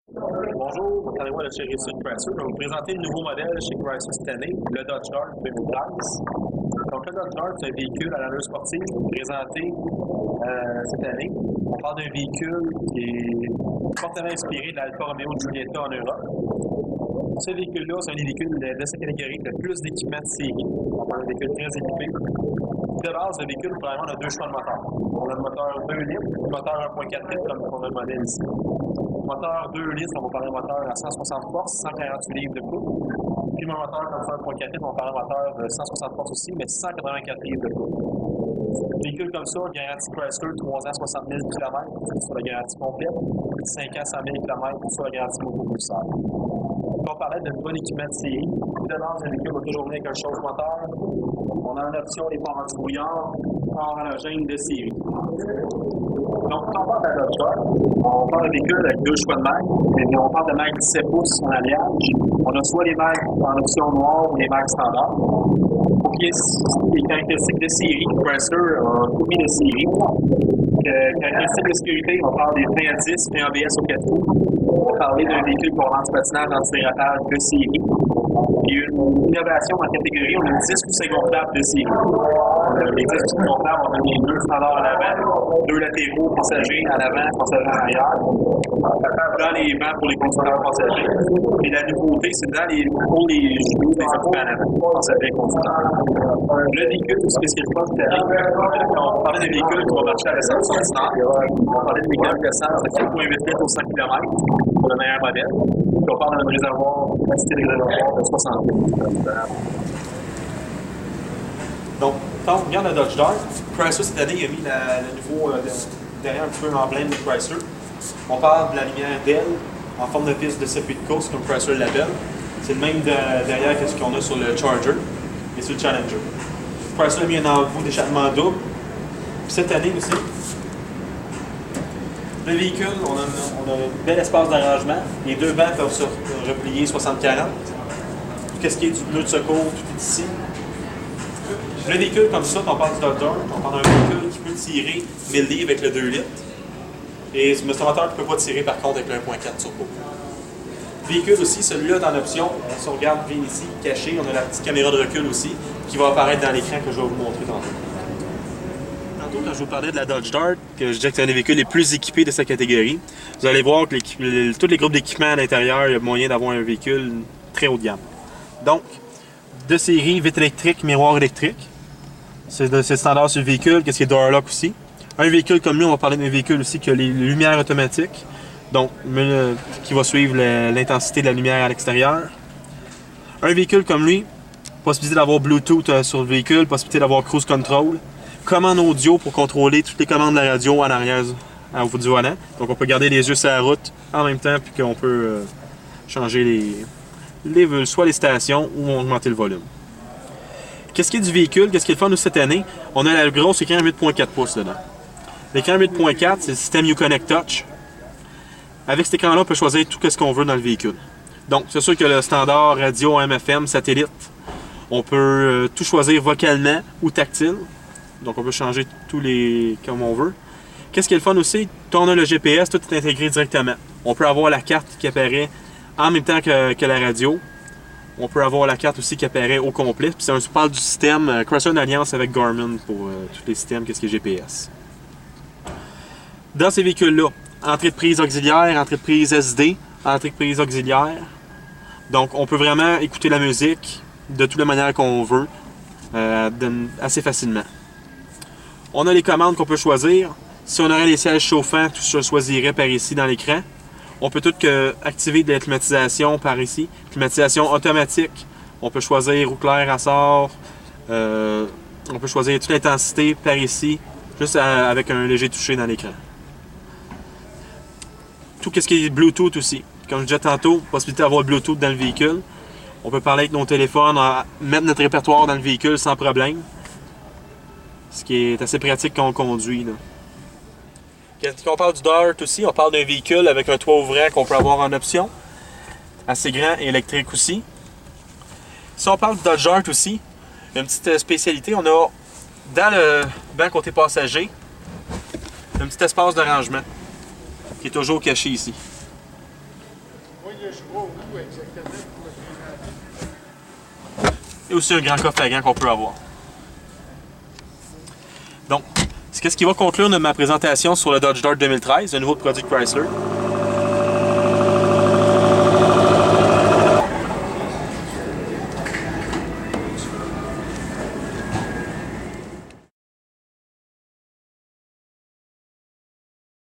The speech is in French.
Bonjour, allez-moi de chez Réussite Chrysler. Je vais vous présenter le nouveau modèle chez Chrysler cette année, le Dodge Dart 2013. Donc, le Dodge Dart, c'est un véhicule à l'allure sportive présenté cette année. On parle d'un véhicule qui est fortement inspiré de l'Alfa Romeo Giulietta en Europe. Ce véhicule-là, c'est un des véhicules de cette catégorie avec le plus d'équipements de série. On parle d'un véhicule très équipé. De base, le véhicule, vraiment, on a deux choix de moteur. On a le moteur 2 litres, le moteur 1.4 litres, comme on a le modèle ici. Le moteur 2 litres, on va parler de moteur à 160 forces, 148 livres de couple. Puis le moteur comme ça, 1.4 litres, on va parler de moteur de 160 forces aussi, mais 184 livres de couple. Un véhicule comme ça, garantie Chrysler, 3 ans, 60 000 km sur la garantie complète, 5 ans, 100 000 km sur la garantie moto-pulseur. On parlait d'un bon équipement de série. De base, le véhicule va toujours venir avec un chauffe-moteur. On a en option les phares anti-brouillard, phares halogènes de série. Donc, quand on parle de la Dodge Dart, on parle d'un véhicule avec deux choix de mags. On parle de mags 17 pouces en alliage. On a soit les mags en option noire ou les mags standards. Pour qu'il y ait des caractéristiques de série, Chrysler a tout mis de série. Caractéristiques de sécurité, on parle des freins à disque, freins ABS au 4 roues. On va parler d'un véhicule pour lance-patinage antidéraillage de série. Et une innovation en catégorie, on a 10 coussins gonflables de série. Les 10 coussins gonflables, on a les deux standards à l'avant, deux latéraux passagers à l'avant, passagers à l'arrière. Dans les bancs pour les conducteurs passagers. Et la nouveauté, c'est pour les genoux des occupants à l'avant, passagers et conducteurs. Le véhicule, c'est ce qui est le fun cette année. On parlait des véhicules qui vont marcher à l'essence ordinaire. On parlait des véhicules d'essence de 4,8 litres au 100 km pour le meilleur modèle. Puis on parle d'un réservoir, capacité de réservoir de 60 litres. Donc, quand on regarde la Dodge Dart, Chrysler cette année a mis le nouveau derrière un petit peu l'emblème de Chrysler. On parle de la lumière d'L en forme de piste de circuit de course, comme Chrysler l'appelle. C'est le même derrière que ce qu'on a sur le Charger et sur le Challenger. Chrysler a mis un embout d'échappement double. Puis cette année aussi, le véhicule, on a un bel espace d'arrangement. Les deux bancs peuvent se replier 60-40. Qu'est-ce qui est du pneu de secours, tout est ici. Le véhicule comme ça, quand on parle du Dodge Dart, on parle d'un véhicule qui peut tirer 1000 livres avec le 2 litres. Et ce moteur ne peut pas tirer par contre avec le 1.4 turbo. Le véhicule aussi, celui-là est en option. Si on regarde bien ici, caché, on a la petite caméra de recul aussi qui va apparaître dans l'écran que je vais vous montrer tantôt. Tantôt, quand je vous parlais de la Dodge Dart, que je disais que c'est un des véhicules les plus équipés de sa catégorie, vous allez voir que tous les groupes d'équipements à l'intérieur, il y a moyen d'avoir un véhicule très haut de gamme. Donc, de série, vitre électrique, miroir électrique. C'est standard sur le véhicule, qu'est-ce qui est door lock aussi. Un véhicule comme lui, on va parler d'un véhicule aussi qui a les lumières automatiques, donc qui va suivre l'intensité de la lumière à l'extérieur. Un véhicule comme lui, possibilité d'avoir Bluetooth sur le véhicule, possibilité d'avoir cruise control, commande audio pour contrôler toutes les commandes de la radio en arrière au bout du volant. Donc on peut garder les yeux sur la route en même temps, puis qu'on peut changer soit les stations ou augmenter le volume. Qu'est-ce qui est du véhicule? Qu'est-ce qui est le fun de cette année? On a le gros écran 8.4 pouces dedans. L'écran 8.4, c'est le système Uconnect Touch. Avec cet écran-là, on peut choisir tout ce qu'on veut dans le véhicule. Donc, c'est sûr que le standard radio, AM/FM, satellite, on peut tout choisir vocalement ou tactile. Donc, on peut changer tous les comme on veut. Qu'est-ce qui est le fun aussi? Quand on a le GPS, tout est intégré directement. On peut avoir la carte qui apparaît en même temps que la radio. On peut avoir la carte aussi qui apparaît au complet. Puis on parle du système Chrysler en alliance avec Garmin pour tous les systèmes, qu'est-ce qui est GPS. Dans ces véhicules-là, entrée de prise auxiliaire, entrée de prise SD, entrée de prise auxiliaire. Donc on peut vraiment écouter la musique de toutes les manières qu'on veut, assez facilement. On a les commandes qu'on peut choisir. Si on aurait les sièges chauffants, tout ça choisirait par ici dans l'écran. On peut tout activer de la climatisation par ici. Climatisation automatique. On peut choisir roue claire, assort. On peut choisir toute l'intensité par ici, juste avec un léger toucher dans l'écran. Tout ce qui est Bluetooth aussi. Comme je disais tantôt, possibilité d'avoir Bluetooth dans le véhicule. On peut parler avec nos téléphones, mettre notre répertoire dans le véhicule sans problème. Ce qui est assez pratique quand on conduit, là. Quand on parle du Dart aussi, on parle d'un véhicule avec un toit ouvrant qu'on peut avoir en option. Assez grand et électrique aussi. Si on parle du Dodge Dart aussi, une petite spécialité, on a dans le banc côté passager, un petit espace de rangement qui est toujours caché ici. vois où exactement pour le présenter. Et aussi un grand coffre à gants qu'on peut avoir. Donc, c'est ce qui va conclure ma présentation sur le Dodge Dart 2013, un nouveau produit Chrysler.